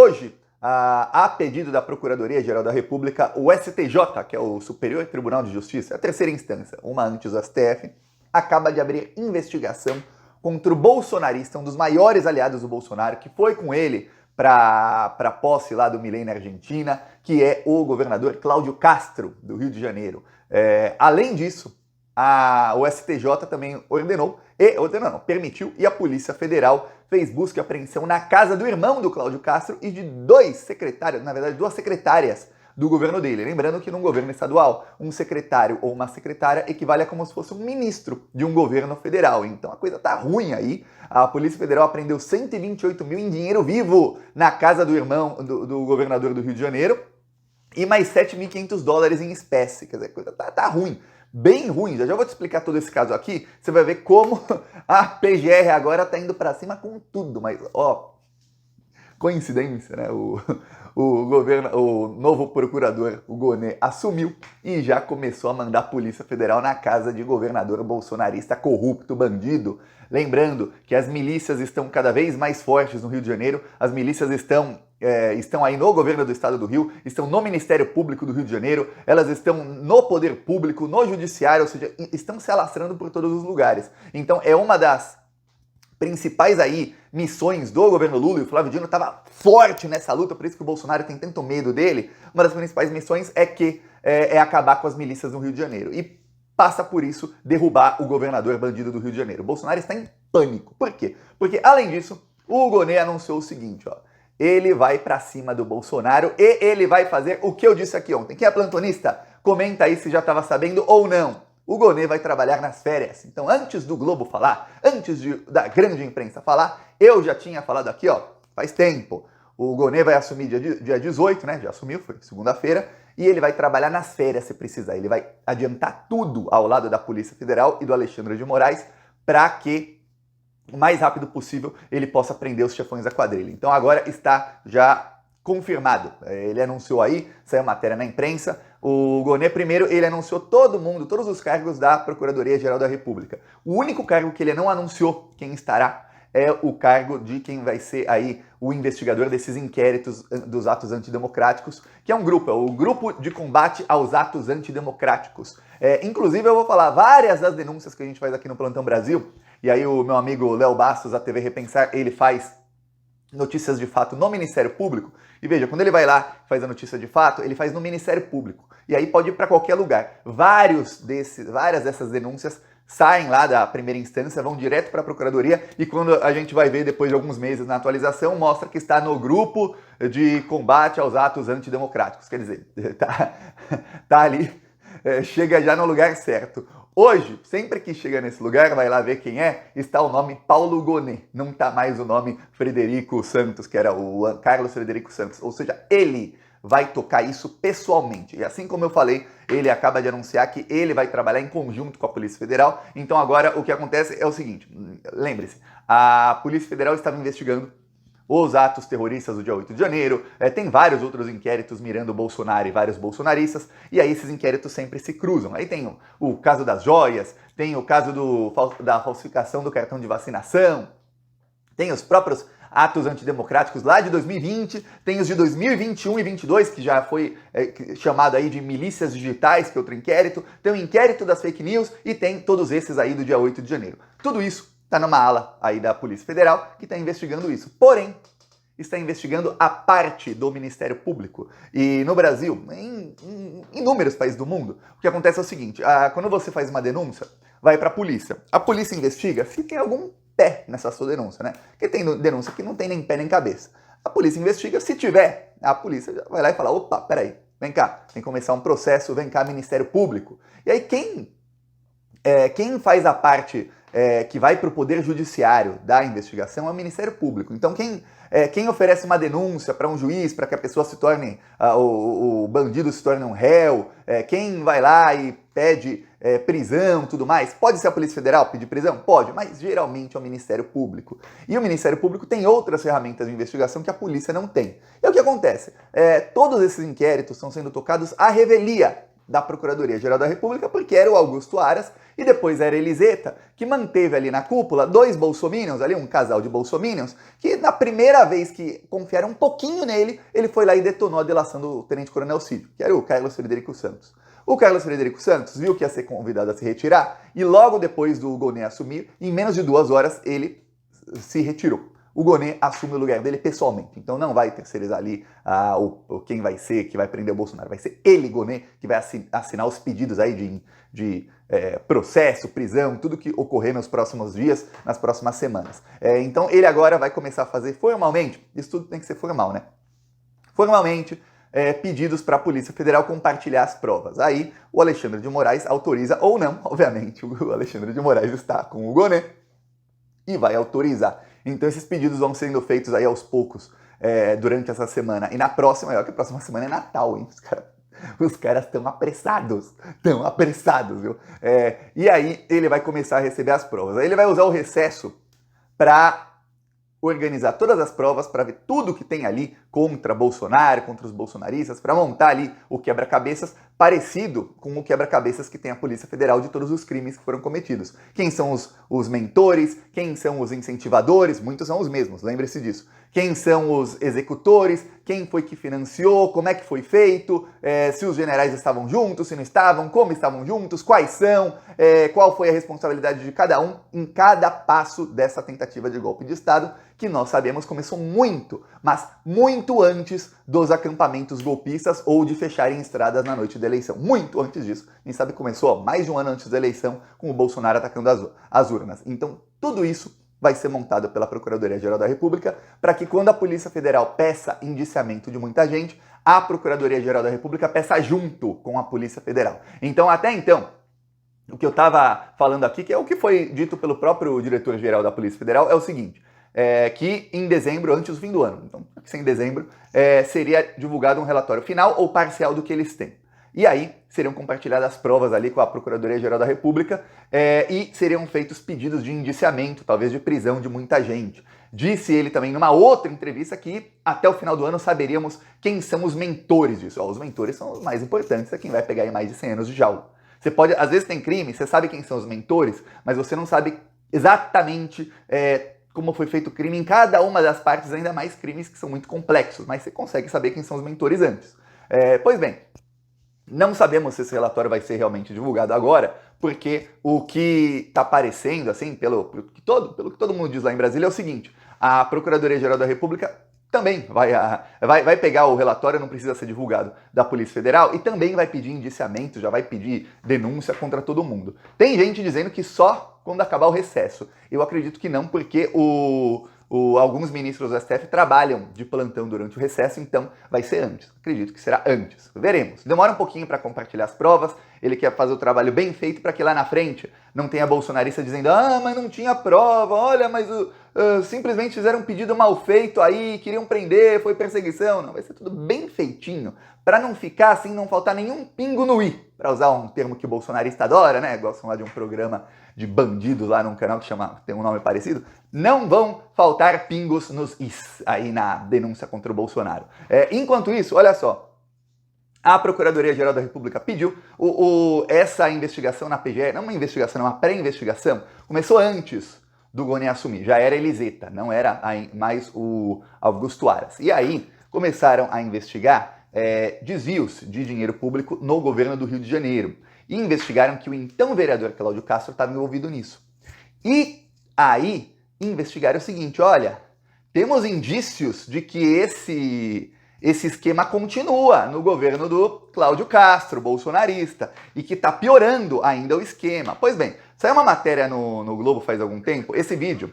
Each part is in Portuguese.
Hoje, a pedido da Procuradoria-Geral da República, o STJ, que é o Superior Tribunal de Justiça, a terceira instância, uma antes do STF, acaba de abrir investigação contra o bolsonarista, um dos maiores aliados do Bolsonaro, que foi com ele para a posse lá do Milei na Argentina, que é o governador Cláudio Castro, do Rio de Janeiro. Além disso, o STJ também permitiu, e a Polícia Federal fez busca e apreensão na casa do irmão do Cláudio Castro e de duas secretárias do governo dele. Lembrando que num governo estadual, um secretário ou uma secretária equivale a como se fosse um ministro de um governo federal. Então a coisa tá ruim aí. A Polícia Federal apreendeu 128 mil em dinheiro vivo na casa do irmão do governador do Rio de Janeiro e mais 7.500 dólares em espécie. Quer dizer, a coisa tá ruim. Bem ruim, já vou te explicar todo esse caso aqui, você vai ver como a PGR agora tá indo pra cima com tudo, mas coincidência, né? O novo procurador, o Gonê, assumiu e já começou a mandar a Polícia Federal na casa de governador bolsonarista corrupto, bandido. Lembrando que as milícias estão cada vez mais fortes no Rio de Janeiro, as milícias estão aí no governo do estado do Rio, estão no Ministério Público do Rio de Janeiro, elas estão no poder público, no judiciário, ou seja, estão se alastrando por todos os lugares. Então é uma das principais aí missões do governo Lula, e o Flávio Dino estava forte nessa luta, por isso que o Bolsonaro tem tanto medo dele. Uma das principais missões é acabar com as milícias no Rio de Janeiro. E passa por isso derrubar o governador bandido do Rio de Janeiro. O Bolsonaro está em pânico. Por quê? Porque, além disso, o Gonê anunciou o seguinte, ele vai pra cima do Bolsonaro e ele vai fazer o que eu disse aqui ontem. Quem é plantonista? Comenta aí se já estava sabendo ou não. O Gonê vai trabalhar nas férias. Então, antes do Globo falar, antes da grande imprensa falar, eu já tinha falado aqui, faz tempo. O Gonê vai assumir dia 18, né? Já assumiu, foi segunda-feira. E ele vai trabalhar nas férias, se precisar. Ele vai adiantar tudo ao lado da Polícia Federal e do Alexandre de Moraes para que o mais rápido possível ele possa prender os chefões da quadrilha. Então agora está já confirmado. Ele anunciou aí, saiu matéria na imprensa. O Gonê, primeiro, ele anunciou todos os cargos da Procuradoria-Geral da República. O único cargo que ele não anunciou quem estará é o cargo de quem vai ser aí o investigador desses inquéritos dos atos antidemocráticos, que é um grupo, é o Grupo de Combate aos Atos Antidemocráticos. Inclusive, eu vou falar várias das denúncias que a gente faz aqui no Plantão Brasil, e aí o meu amigo Léo Bastos, da TV Repensar, ele faz notícias de fato no Ministério Público. E veja, quando ele vai lá e faz a notícia de fato, ele faz no Ministério Público. E aí pode ir para qualquer lugar. Várias dessas denúncias saem lá da primeira instância, vão direto para a Procuradoria, e quando a gente vai ver depois de alguns meses na atualização, mostra que está no Grupo de Combate aos Atos Antidemocráticos. Quer dizer, tá ali, chega já no lugar certo. Hoje, sempre que chega nesse lugar, vai lá ver quem é, está o nome Paulo Gonê, não está mais o nome Frederico Santos, que era o Carlos Frederico Santos, ou seja, ele vai tocar isso pessoalmente. E assim como eu falei, ele acaba de anunciar que ele vai trabalhar em conjunto com a Polícia Federal. Então agora o que acontece é o seguinte, lembre-se, a Polícia Federal estava investigando os atos terroristas do dia 8 de janeiro, tem vários outros inquéritos mirando o Bolsonaro e vários bolsonaristas, e aí esses inquéritos sempre se cruzam. Aí tem o caso das joias, tem o caso da falsificação do cartão de vacinação, tem os próprios atos antidemocráticos lá de 2020, tem os de 2021 e 2022, que já foi chamado aí de milícias digitais, que é outro inquérito, tem o inquérito das fake news e tem todos esses aí do dia 8 de janeiro. Tudo isso está numa ala aí da Polícia Federal que está investigando isso. Porém, está investigando a parte do Ministério Público. E no Brasil, em inúmeros países do mundo, o que acontece é o seguinte, quando você faz uma denúncia, vai para a polícia. A polícia investiga se tem algum pé nessa sua denúncia, né? Porque tem denúncia que não tem nem pé nem cabeça. A polícia investiga, se tiver, a polícia já vai lá e fala, opa, peraí, vem cá, tem que começar um processo, vem cá, Ministério Público. E aí quem faz a parte que vai para o Poder Judiciário da investigação é o Ministério Público. Então quem oferece uma denúncia para um juiz, para que a pessoa se torne, o bandido se torne um réu, quem vai lá e pede prisão, tudo mais, pode ser a Polícia Federal pedir prisão? Pode, mas geralmente é o Ministério Público. E o Ministério Público tem outras ferramentas de investigação que a polícia não tem. E o que acontece? Todos esses inquéritos estão sendo tocados à revelia. da Procuradoria-Geral da República, porque era o Augusto Aras e depois era Eliseta, que manteve ali na cúpula dois bolsominions, ali um casal de bolsominions, que na primeira vez que confiaram um pouquinho nele, ele foi lá e detonou a delação do tenente-coronel Cídio, que era o Carlos Frederico Santos. O Carlos Frederico Santos viu que ia ser convidado a se retirar e logo depois do Gonê assumir, em menos de 2 horas, ele se retirou. O Gonê assume o lugar dele pessoalmente. Então não vai terceirizar ali quem vai ser, que vai prender o Bolsonaro. Vai ser ele, Gonê, que vai assinar os pedidos aí de processo, prisão, tudo que ocorrer nos próximos dias, nas próximas semanas. Então ele agora vai começar a fazer formalmente, isso tudo tem que ser formal, né? Formalmente, pedidos para a Polícia Federal compartilhar as provas. Aí o Alexandre de Moraes autoriza ou não, obviamente o Alexandre de Moraes está com o Gonê e vai autorizar. Então esses pedidos vão sendo feitos aí aos poucos durante essa semana. E na próxima, que a próxima semana é Natal, hein? Os caras estão apressados, viu? E aí ele vai começar a receber as provas. Aí ele vai usar o recesso para organizar todas as provas, para ver tudo que tem ali contra Bolsonaro, contra os bolsonaristas, para montar ali o quebra-cabeças parecido com o quebra-cabeças que tem a Polícia Federal de todos os crimes que foram cometidos. Quem são os mentores, quem são os incentivadores, muitos são os mesmos, lembre-se disso. Quem são os executores, quem foi que financiou, como é que foi feito, se os generais estavam juntos, se não estavam, como estavam juntos, quais são, qual foi a responsabilidade de cada um em cada passo dessa tentativa de golpe de Estado, que nós sabemos começou muito, mas muito antes dos acampamentos golpistas ou de fecharem estradas na noite da eleição. Muito antes disso. Quem sabe começou mais de um ano antes da eleição, com o Bolsonaro atacando as urnas. Então, tudo isso vai ser montado pela Procuradoria-Geral da República para que quando a Polícia Federal peça indiciamento de muita gente, a Procuradoria-Geral da República peça junto com a Polícia Federal. Então, até então, o que eu estava falando aqui, que é o que foi dito pelo próprio diretor-geral da Polícia Federal, é o seguinte, que em dezembro, antes do fim do ano, então, em dezembro, seria divulgado um relatório final ou parcial do que eles têm. E aí seriam compartilhadas as provas ali com a Procuradoria-Geral da República e seriam feitos pedidos de indiciamento, talvez de prisão de muita gente. Disse ele também numa outra entrevista que até o final do ano saberíamos quem são os mentores disso. Os mentores são os mais importantes, é quem vai pegar aí mais de 100 anos de jaula. Você pode, às vezes tem crime, você sabe quem são os mentores, mas você não sabe exatamente como foi feito o crime em cada uma das partes, ainda mais crimes que são muito complexos, mas você consegue saber quem são os mentores antes. Pois bem, não sabemos se esse relatório vai ser realmente divulgado agora, porque o que está aparecendo, assim, pelo que todo mundo diz lá em Brasília, é o seguinte: a Procuradoria-Geral da República também vai pegar o relatório, não precisa ser divulgado, da Polícia Federal, e também vai pedir indiciamento, já vai pedir denúncia contra todo mundo. Tem gente dizendo que só quando acabar o recesso. Eu acredito que não, porque alguns ministros do STF trabalham de plantão durante o recesso, então vai ser antes. Acredito que será antes. Veremos. Demora um pouquinho para compartilhar as provas, ele quer fazer o trabalho bem feito para que lá na frente não tenha bolsonarista dizendo mas não tinha prova, olha, mas simplesmente fizeram um pedido mal feito aí, queriam prender, foi perseguição. Não, vai ser tudo bem feitinho, para não ficar assim, não faltar nenhum pingo no i, para usar um termo que o bolsonarista adora, né? Gostam lá de um programa de bandidos lá num canal que tem um nome parecido. Não vão faltar pingos nos is aí na denúncia contra o Bolsonaro. Enquanto isso, olha só, a Procuradoria-Geral da República pediu essa investigação na PGR, não uma investigação, não uma pré-investigação, começou antes do Gonê assumir, já era Eliseta, não era mais o Augusto Aras. E aí começaram a investigar desvios de dinheiro público no governo do Rio de Janeiro. E investigaram que o então vereador Cláudio Castro estava envolvido nisso. E aí investigaram o seguinte: olha, temos indícios de que esse esquema continua no governo do Cláudio Castro, bolsonarista, e que está piorando ainda o esquema. Pois bem, saiu uma matéria no Globo faz algum tempo. Esse vídeo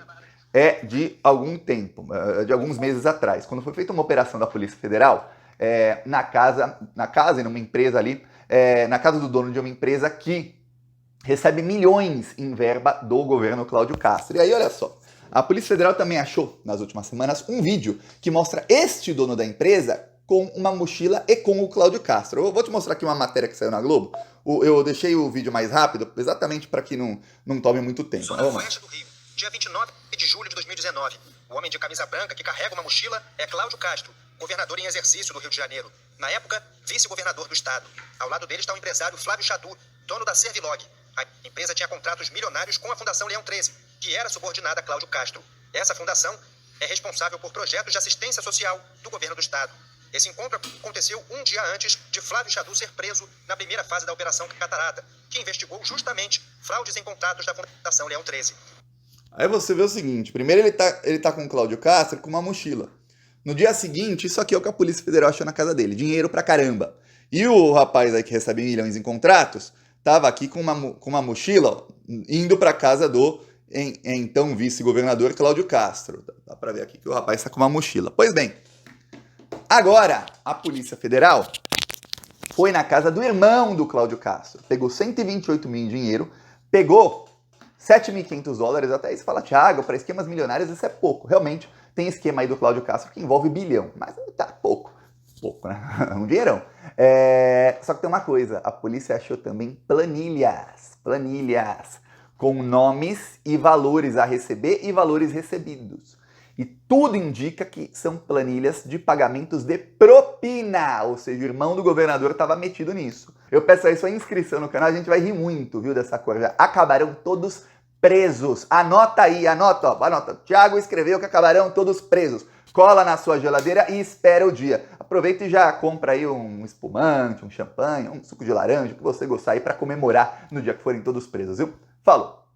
é de algum tempo, de alguns meses atrás, quando foi feita uma operação da Polícia Federal na casa e numa empresa ali, na casa do dono de uma empresa que recebe milhões em verba do governo Cláudio Castro. E aí, olha só, a Polícia Federal também achou, nas últimas semanas, um vídeo que mostra este dono da empresa com uma mochila e com o Cláudio Castro. Eu vou te mostrar aqui uma matéria que saiu na Globo. Eu deixei o vídeo mais rápido, exatamente para que não tome muito tempo. Zona Oeste do Rio, dia 29 de julho de 2019. O homem de camisa branca que carrega uma mochila é Cláudio Castro, governador em exercício do Rio de Janeiro. Na época, vice-governador do estado. Ao lado dele está o empresário Flávio Chadu, dono da Servilog. A empresa tinha contratos milionários com a Fundação Leão 13, que era subordinada a Cláudio Castro. Essa fundação é responsável por projetos de assistência social do governo do estado. Esse encontro aconteceu um dia antes de Flávio Chadu ser preso na primeira fase da Operação Catarata, que investigou justamente fraudes em contratos da Fundação Leão 13. Aí você vê o seguinte, primeiro ele tá com o Cláudio Castro com uma mochila. No dia seguinte, isso aqui é o que a Polícia Federal achou na casa dele, dinheiro pra caramba. E o rapaz aí que recebe milhões em contratos, tava aqui com uma mochila, ó, indo pra casa do então vice-governador Cláudio Castro. Dá pra ver aqui que o rapaz tá com uma mochila. Pois bem, agora a Polícia Federal foi na casa do irmão do Cláudio Castro, pegou 128 mil em dinheiro, pegou 7.500 dólares, até aí você fala, Thiago, para esquemas milionários isso é pouco. Realmente, tem esquema aí do Cláudio Castro que envolve bilhão, mas tá pouco. Pouco, né? Um dinheirão. Só que tem uma coisa, a polícia achou também planilhas com nomes e valores a receber e valores recebidos. E tudo indica que são planilhas de pagamentos de propina, ou seja, o irmão do governador estava metido nisso. Eu peço aí sua inscrição no canal, a gente vai rir muito, viu, dessa coisa. Acabarão todos presos. Anota aí, anota. Thiago escreveu que acabarão todos presos. Cola na sua geladeira e espera o dia. Aproveita e já compra aí um espumante, um champanhe, um suco de laranja, o que você gostar aí para comemorar no dia que forem todos presos, viu? Falou!